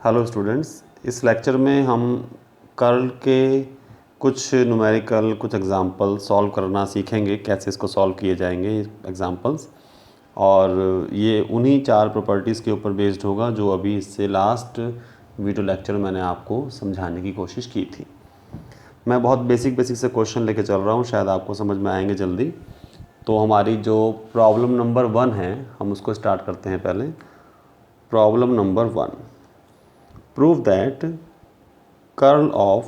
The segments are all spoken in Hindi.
हेलो स्टूडेंट्स, इस लेक्चर में हम कर्ल के कुछ न्यूमेरिकल कुछ एग्जांपल सॉल्व करना सीखेंगे। कैसे इसको सॉल्व किए जाएंगे एग्जांपल्स, और ये उन्हीं 4 प्रॉपर्टीज़ के ऊपर बेस्ड होगा जो अभी इससे लास्ट वीडियो लेक्चर मैंने आपको समझाने की कोशिश की थी। मैं बहुत बेसिक से क्वेश्चन लेके चल रहा हूँ, शायद आपको समझ में आएंगे जल्दी। तो हमारी जो प्रॉब्लम नंबर 1 है, हम उसको स्टार्ट करते हैं। पहले problem number 1, prove that curl of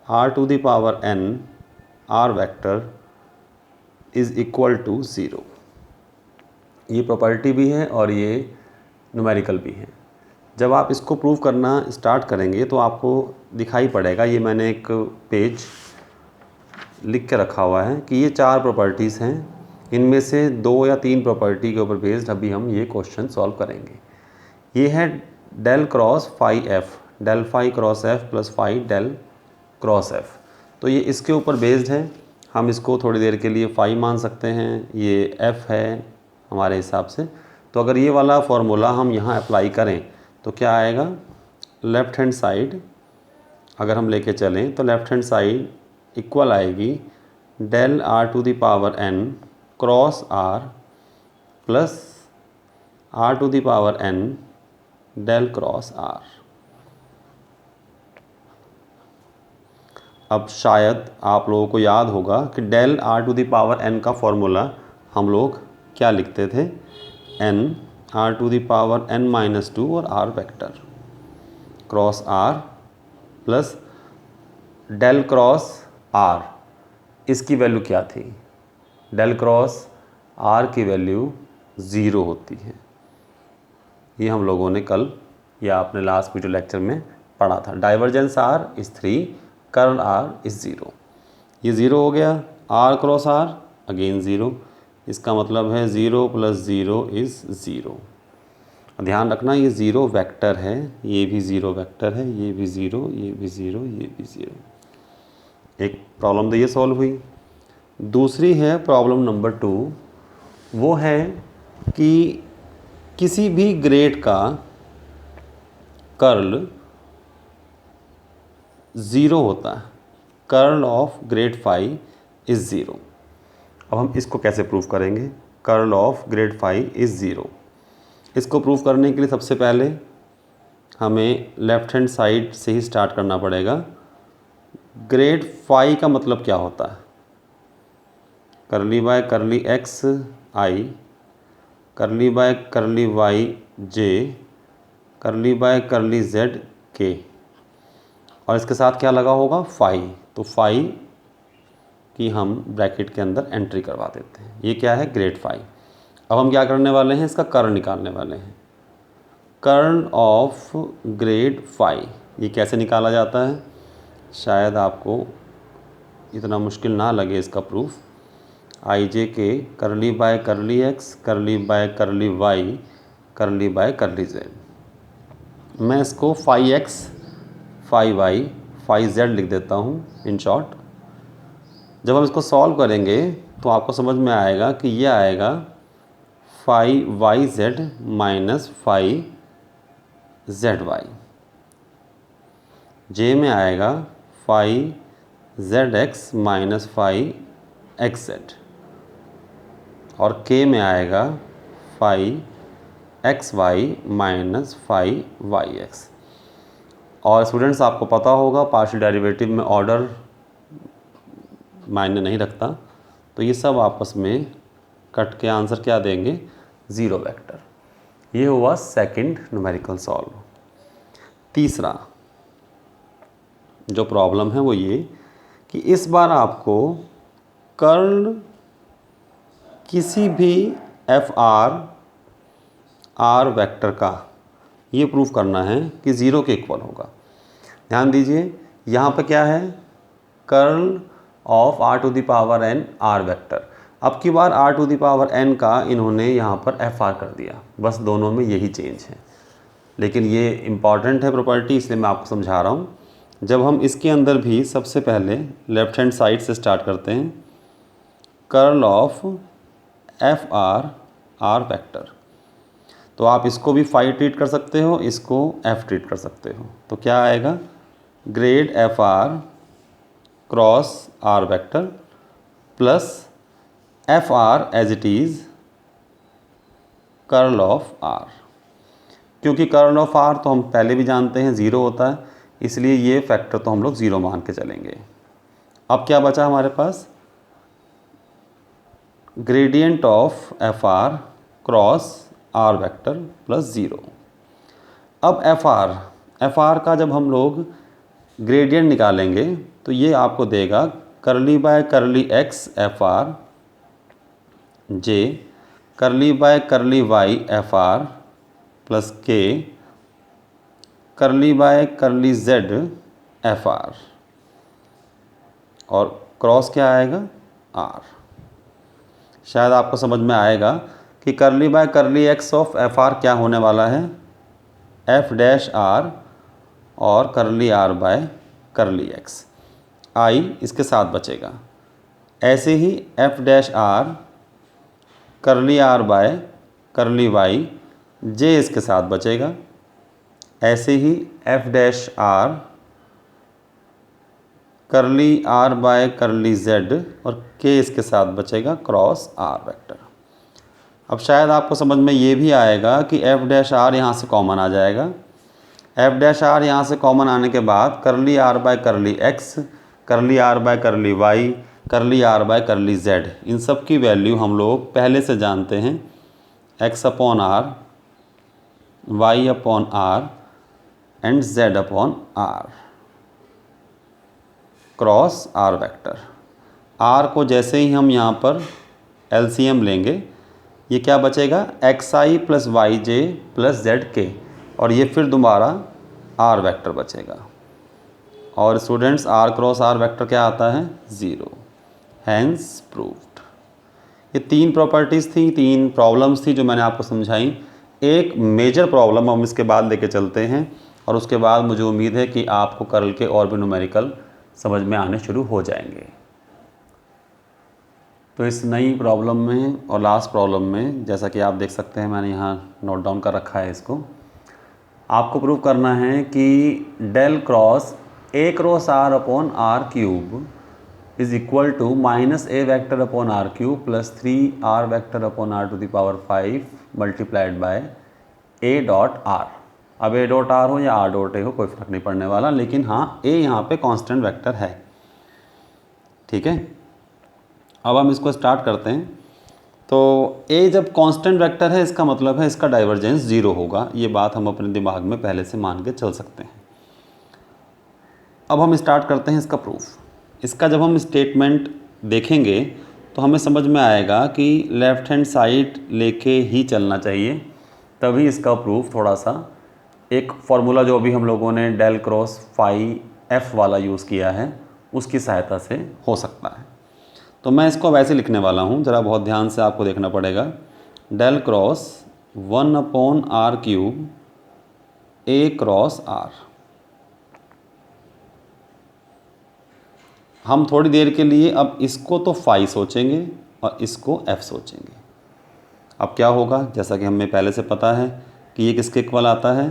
r to the power n r vector is equal to 0। ये प्रॉपर्टी भी है और ये न्यूमेरिकल भी है। जब आप इसको प्रूव करना स्टार्ट करेंगे तो आपको दिखाई पड़ेगा, ये मैंने एक पेज लिख के रखा हुआ है कि ये 4 प्रॉपर्टीज़ हैं। इनमें से 2 या 3 प्रॉपर्टी के ऊपर बेस्ड अभी हम ये क्वेश्चन सॉल्व करेंगे। ये है del cross phi F, del phi cross F plus phi del cross F. तो ये इसके ऊपर बेस्ड है। हम इसको थोड़ी देर के लिए फाई मान सकते हैं, ये एफ है हमारे हिसाब से। तो अगर ये वाला फार्मूला हम यहाँ अप्लाई करें तो क्या आएगा, लेफ़्ट हैंड साइड अगर हम लेके चलें तो लेफ़्ट हैंड साइड इक्वल आएगी del are to the power N cross R plus R to the power N del cross R. अब शायद आप लोगों को याद होगा कि del are to the power N का फॉर्मूला हम लोग क्या लिखते थे, N are to the power N minus 2 और are vector cross R plus del cross R. इसकी वैल्यू क्या थी, डेल क्रॉस आर की वैल्यू 0 होती है। ये हम लोगों ने कल या अपने लास्ट वीडियो लेक्चर में पढ़ा था। Divergence R is 3, curl R is 0। ये 0 हो गया, आर क्रॉस आर अगेन 0। इसका मतलब है 0 प्लस 0 इज़ 0। ध्यान रखना ये 0 वेक्टर है, ये भी 0 वेक्टर है, ये भी 0, ये भी 0, ये भी 0। एक प्रॉब्लम तो ये सॉल्व हुई। दूसरी है प्रॉब्लम नंबर 2। वो है कि किसी भी ग्रेड का कर्ल 0 होता है, curl of grad phi is 0। अब हम इसको कैसे प्रूव करेंगे, curl of grad phi is 0। इसको प्रूव करने के लिए सबसे पहले हमें लेफ़्ट हैंड साइड से ही स्टार्ट करना पड़ेगा। ग्रेड फाई का मतलब क्या होता है, करली बाय करली एक्स आई, करली बाय करली वाई जे, करली बाय करली जेड के, और इसके साथ क्या लगा होगा, फाई। तो फाई की हम ब्रैकेट के अंदर एंट्री करवा देते हैं। ये क्या है, ग्रेड फाई। अब हम क्या करने वाले हैं, इसका कर्ल निकालने वाले हैं। कर्ल ऑफ ग्रेड फाई ये कैसे निकाला जाता है, शायद आपको इतना मुश्किल ना लगे इसका प्रूफ। आई जे के करली बाय करली एक्स, करली बाय करली वाई, करली बाय करली जेड। मैं इसको phi X, phi Y, phi Z लिख देता हूँ इन शॉर्ट। जब हम इसको सॉल्व करेंगे तो आपको समझ में आएगा कि ये आएगा phi y z minus phi z y. J में आएगा phi z x minus phi x z, और के में आएगा phi x y minus phi y x. और स्टूडेंट्स आपको पता होगा पार्शियल डेरिवेटिव में ऑर्डर मायने नहीं रखता, तो ये सब आपस में कट के आंसर क्या देंगे, 0 वेक्टर। ये हुआ सेकंड न्यूमेरिकल सॉल्व। तीसरा जो प्रॉब्लम है वो ये कि इस बार आपको कर्ल किसी भी एफ आर वेक्टर का ये प्रूफ करना है कि 0 के इक्वल होगा। ध्यान दीजिए यहाँ पे क्या है, curl of r to the power n r vector. अब की बार r to the power N का इन्होंने यहाँ पर एफ आर कर दिया, बस दोनों में यही चेंज है। लेकिन ये इम्पॉर्टेंट है प्रॉपर्टी, इसलिए मैं आपको समझा रहा हूँ। जब हम इसके अंदर भी सबसे पहले लेफ़्ट हैंड साइड से स्टार्ट करते हैं, curl of f are vector, तो आप इसको भी फाई ट्रीट कर सकते हो, इसको एफ ट्रीट कर सकते हो। तो क्या आएगा, grad F are cross are vector plus F R as it is curl of R. क्योंकि कर्ल ऑफ आर तो हम पहले भी जानते हैं 0 होता है, इसलिए ये फैक्टर तो हम लोग 0 मान के चलेंगे। अब क्या बचा हमारे पास, gradient of f are cross are vector plus 0। अब एफ आर का जब हम लोग ग्रेडियंट निकालेंगे तो ये आपको देगा करली bye curly x F R J करली bye curly Y F R plus के करली bye curly Z F R, और क्रॉस क्या आएगा, आर। शायद आपको समझ में आएगा कि करली bye curly x of f are क्या होने वाला है, एफ डैश आर और करली आर बाय करली एक्स, आई इसके साथ बचेगा। ऐसे ही एफ डैश आर करली आर बाय करली वाई जे इसके साथ बचेगा। ऐसे ही एफ डैश आर करली आर बाय करली जेड और के इसके साथ बचेगा क्रॉस आर वेक्टर। अब शायद आपको समझ में ये भी आएगा कि एफ डैश आर यहाँ से कॉमन आ जाएगा। एफ डैश आर यहाँ से कॉमन आने के बाद curly R by curly X, curly R by curly Y, curly R by curly Z, इन सब की वैल्यू हम लोग पहले से जानते हैं, X upon R, Y upon R and Z upon R cross are vector. R को जैसे ही हम यहाँ पर एलसीएम लेंगे, ये क्या बचेगा, X I plus Y J plus Z K, और ये फिर दोबारा आर वेक्टर बचेगा। और students R cross are vector क्या आता है, 0। Hence proved. ये 3 प्रॉपर्टीज़ थी, 3 प्रॉब्लम्स थी जो मैंने आपको समझाई। एक मेजर प्रॉब्लम हम इसके बाद लेके चलते हैं, और उसके बाद मुझे उम्मीद है कि आपको कर्ल के और भी न्यूमेरिकल समझ में आने शुरू हो जाएंगे। तो इस नई प्रॉब्लम में और लास्ट प्रॉब्लम में, जैसा कि आप देख सकते हैं मैंने यहाँ नोट डाउन कर रखा है, इसको आपको प्रूव करना है कि del cross A cross R upon R cube is equal to minus A vector upon R cube plus 3 R vector upon R to the power 5 multiplied by A dot R. अब ए डॉट आर हो या आर डॉट ए हो कोई फर्क नहीं पड़ने वाला, लेकिन हाँ ए यहाँ पे कांस्टेंट वेक्टर है। ठीक है, अब हम इसको स्टार्ट करते हैं। तो ए जब कांस्टेंट वेक्टर है, इसका मतलब है इसका डाइवर्जेंस 0 होगा। ये बात हम अपने दिमाग में पहले से मान के चल सकते हैं। अब हम स्टार्ट करते हैं इसका प्रूफ। इसका जब हम स्टेटमेंट देखेंगे तो हमें समझ में आएगा कि लेफ़्ट हैंड साइड लेके ही चलना चाहिए, तभी इसका प्रूफ थोड़ा सा एक फार्मूला जो अभी हम लोगों ने डेल क्रॉस फाई एफ वाला यूज़ किया है उसकी सहायता से हो सकता है। तो मैं इसको वैसे लिखने वाला हूँ, ज़रा बहुत ध्यान से आपको देखना पड़ेगा। Del cross 1 upon R cube A cross R. हम थोड़ी देर के लिए अब इसको तो फाई सोचेंगे और इसको एफ सोचेंगे। अब क्या होगा, जैसा कि हमें पहले से पता है कि ये किसके इक्वल आता है,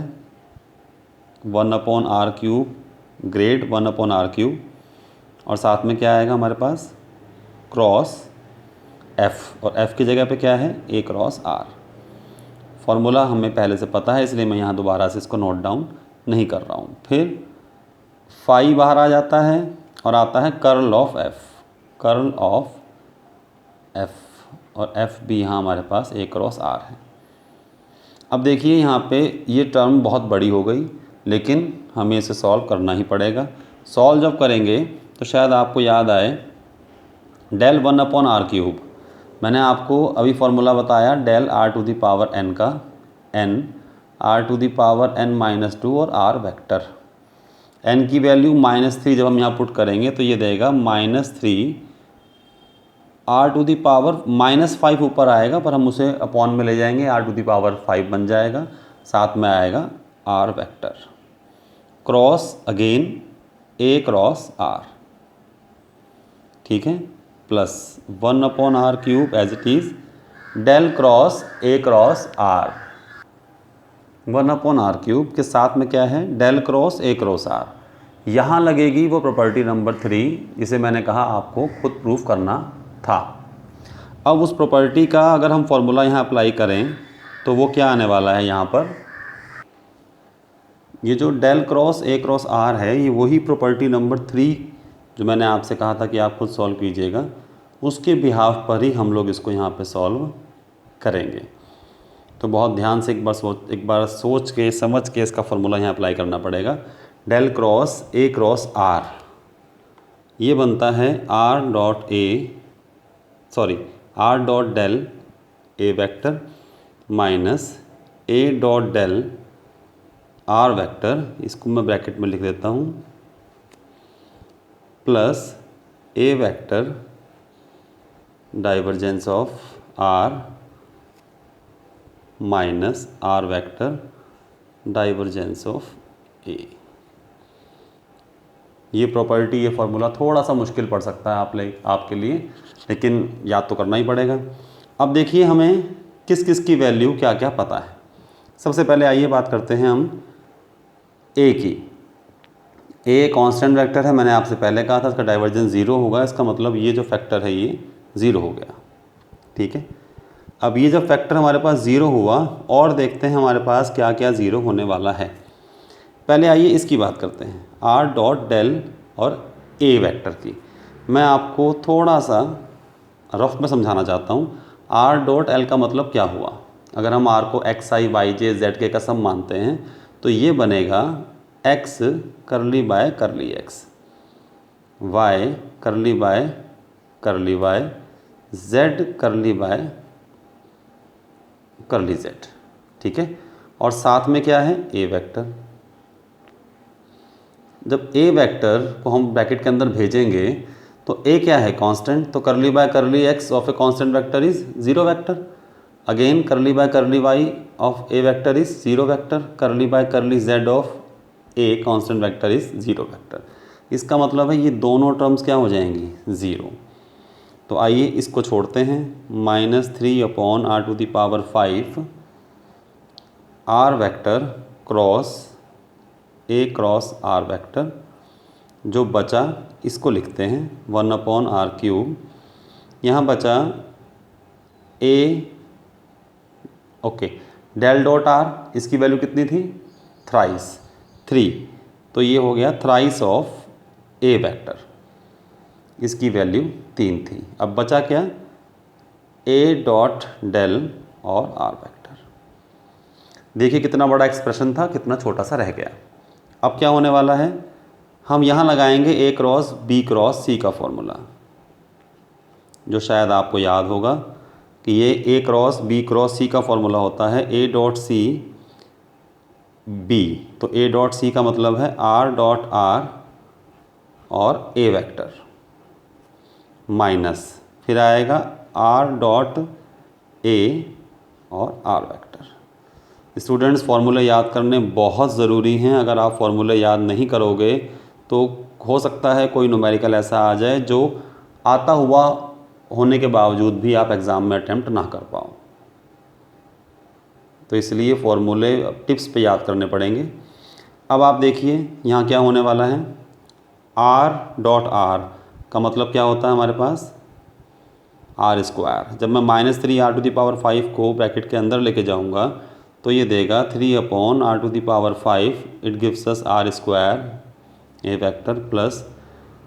1 upon R cube grad 1 upon R cube, और साथ में क्या आएगा हमारे पास, क्रॉस एफ़, और एफ़ की जगह पे क्या है, ए क्रॉस आर। फार्मूला हमें पहले से पता है, इसलिए मैं यहाँ दोबारा से इसको नोट डाउन नहीं कर रहा हूँ। फिर फाई बाहर आ जाता है और आता है curl of F, curl of F, और एफ़ भी यहाँ हमारे पास ए क्रॉस आर है। अब देखिए यहाँ पे ये टर्म बहुत बड़ी हो गई, लेकिन हमें इसे सॉल्व करना ही पड़ेगा। सॉल्व जब करेंगे तो शायद आपको याद आए डेल 1 अपॉन आर क्यूब, मैंने आपको अभी फार्मूला बताया del are to the power N का, n are to the power N minus 2 और आर वेक्टर। एन की वैल्यू -3 जब हम यहाँ पुट करेंगे तो ये देगा -3 आर टू द पावर -5 ऊपर आएगा, पर हम उसे अपॉन में ले जाएंगे, आर टू द पावर 5 बन जाएगा, साथ में आएगा R vector cross again A cross R. ठीक है, plus 1 upon R cube as it is del cross A cross R. 1/r³ के साथ में क्या है, del cross A cross R। यहाँ लगेगी वो प्रॉपर्टी नंबर 3, इसे मैंने कहा आपको खुद प्रूफ करना था। अब उस प्रॉपर्टी का अगर हम फॉर्मूला यहाँ अप्लाई करें तो वो क्या आने वाला है, यहाँ पर ये जो del cross A cross R है, ये वही प्रॉपर्टी नंबर 3 जो मैंने आपसे कहा था कि आप खुद सॉल्व कीजिएगा, उसके बिहाफ पर ही हम लोग इसको यहाँ पे सॉल्व करेंगे। तो बहुत ध्यान से एक बार सोच के समझ के इसका फॉर्मूला यहाँ अप्लाई करना पड़ेगा। Del cross A cross R ये बनता है R dot del A vector minus A dot del R vector, इसको मैं ब्रैकेट में लिख देता हूँ, plus A vector divergence of R minus R vector divergence of A। ये प्रॉपर्टी, ये फार्मूला थोड़ा सा मुश्किल पड़ सकता है आपके लिए, लेकिन याद तो करना ही पड़ेगा। अब देखिए हमें किस किस की वैल्यू क्या क्या पता है। सबसे पहले आइए बात करते हैं हम A की। A कांस्टेंट वेक्टर है, मैंने आपसे पहले कहा था इसका डाइवर्जेंस 0 होगा, इसका मतलब ये जो फैक्टर है ये 0 हो गया। ठीक है, अब ये जब फैक्टर हमारे पास 0 हुआ, और देखते हैं हमारे पास क्या क्या 0 होने वाला है। पहले आइए इसकी बात करते हैं, R डॉट डेल और A वेक्टर की। मैं आपको थोड़ा सा रफ में समझाना चाहता हूँ। R डॉट L का मतलब क्या हुआ, अगर हम R को x i y j z k का सम मानते हैं तो ये बनेगा x करली बाय करली x, y करली बाय करली y, z करली बाय करली z। ठीक है, और साथ में क्या है, A वेक्टर। जब A वेक्टर को हम ब्रैकेट के अंदर भेजेंगे तो A क्या है, कांस्टेंट, तो करली बाय करली x of a constant vector is 0 vector. Again करली बाय करली y of A vector is 0 vector. करली बाय करली z of A constant vector is 0 vector. इसका मतलब है ये दोनों टर्म्स क्या हो जाएंगी, 0। तो आइए इसको छोड़ते हैं, -3/r⁵ R vector cross A cross R vector, जो बचा इसको लिखते हैं 1/r³। यहाँ बचा A, okay, del dot R, इसकी वैल्यू कितनी थी, थ्राइस 3, तो ये हो गया थ्राइस ऑफ A वेक्टर, इसकी वैल्यू 3 थी। अब बचा क्या, A डॉट डेल और R वेक्टर। देखिए कितना बड़ा एक्सप्रेशन था, कितना छोटा सा रह गया। अब क्या होने वाला है, हम यहाँ लगाएंगे A cross B cross C का फॉर्मूला, जो शायद आपको याद होगा कि ये A cross B cross C का फॉर्मूला होता है A डॉट C B। तो A डॉट C का मतलब है R डॉट R और A वेक्टर, माइनस फिर आएगा R डॉट A और R वेक्टर। स्टूडेंट्स, फार्मूले याद करने बहुत ज़रूरी हैं। अगर आप फार्मूले याद नहीं करोगे तो हो सकता है कोई न्यूमेरिकल ऐसा आ जाए जो आता हुआ होने के बावजूद भी आप एग्ज़ाम में अटैम्प्ट ना कर पाओ। तो इसलिए फार्मूले टिप्स पे याद करने पड़ेंगे। अब आप देखिए यहाँ क्या होने वाला है, R डॉट R का मतलब क्या होता है हमारे पास, R²। जब मैं -3r⁵ को ब्रैकेट के अंदर लेके जाऊँगा तो ये देगा 3/r⁵, it gives us R² A vector plus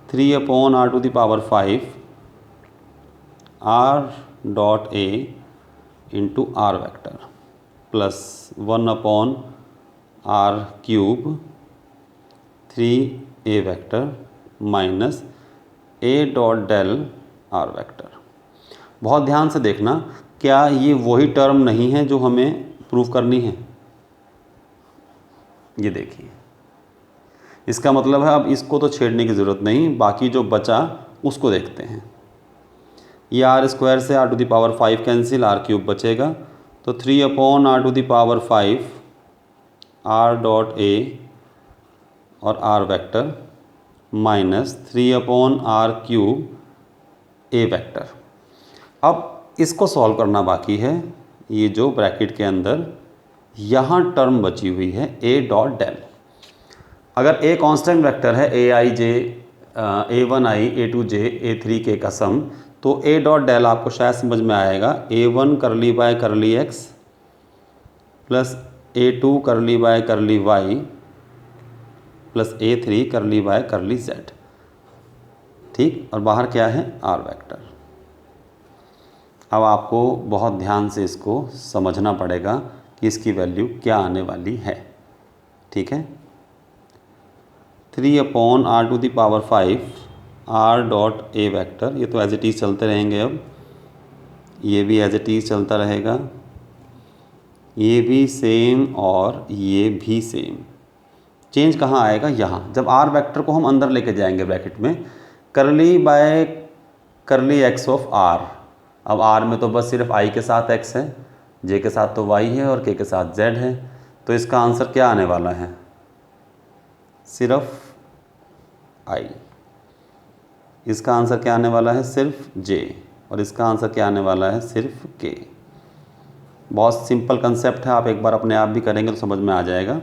3/r⁵ R dot A into R vector plus 1/r³ 3A vector minus A dot del R vector. बहुत ध्यान से देखना, क्या ये वही टर्म नहीं है जो हमें प्रूफ करनी है। ये देखिए, इसका मतलब है अब इसको तो छेड़ने की ज़रूरत नहीं, बाकी जो बचा उसको देखते हैं। ये R² से r⁵ कैंसिल, R³ बचेगा, तो 3/r⁵ R डॉट A और R vector minus 3/r³ A vector. अब इसको सॉल्व करना बाकी है, ये जो ब्रैकेट के अंदर यहाँ टर्म बची हुई है ए डॉट डेल। अगर ए कांस्टेंट वेक्टर है ए आई जे A1i A2j A3 के का सम, तो ए डॉट डेल आपको शायद समझ में आएगा A1 करली बाय करली x प्लस A2 करली बाय करली y प्लस A3 करली बाय करली z। ठीक, और बाहर क्या है r वेक्टर। अब आपको बहुत ध्यान से इसको समझना पड़ेगा कि इसकी वैल्यू क्या आने वाली है। ठीक है, 3/r⁵ r dot A vector, ये तो एज इट इज़ चलते रहेंगे। अब ये भी एज इट इज़ चलता रहेगा, ये भी सेम और ये भी सेम। चेंज कहाँ आएगा? यहाँ, जब r वेक्टर को हम अंदर लेके जाएंगे ब्रैकेट में, करली बाय करली x ऑफ r। अब r में तो बस सिर्फ i के साथ x है, j के साथ तो y है और k के साथ z है, तो इसका आंसर क्या आने वाला है? सिर्फ i। इसका आंसर क्या आने वाला है? सिर्फ j। और इसका आंसर क्या आने वाला है? सिर्फ k। बहुत सिंपल कंसेप्ट है, आप एक बार अपने आप भी करेंगे तो समझ में आ जाएगा।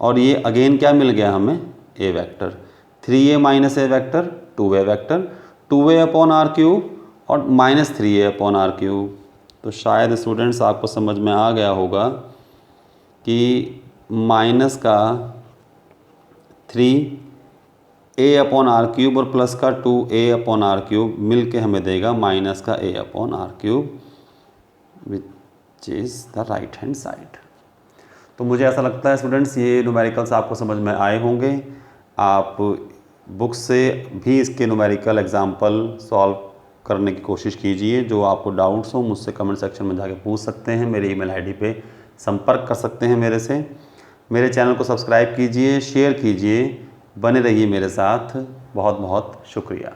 और ये अगेन क्या मिल गया हमें? a vector. 3a minus a vector 2a vector, 2a/r³ और -3a/r³। तो शायद स्टूडेंट्स आपको समझ में आ गया होगा कि माइनस का 3a/r³ और प्लस का 2a/r³ मिल के हमें देगा माइनस का a/r³, which is the right hand side. तो मुझे ऐसा लगता है स्टूडेंट्स ये न्यूमेरिकल्स आपको समझ में आए होंगे। आप बुक से भी इसके न्यूमेरिकल एग्जाम्पल सॉल्व करने की कोशिश कीजिए। जो आपको डाउट्स हो मुझसे कमेंट सेक्शन में जाके पूछ सकते हैं, मेरे ईमेल आईडी पे संपर्क कर सकते हैं मेरे से। मेरे चैनल को सब्सक्राइब कीजिए, शेयर कीजिए, बने रहिए मेरे साथ। बहुत बहुत शुक्रिया।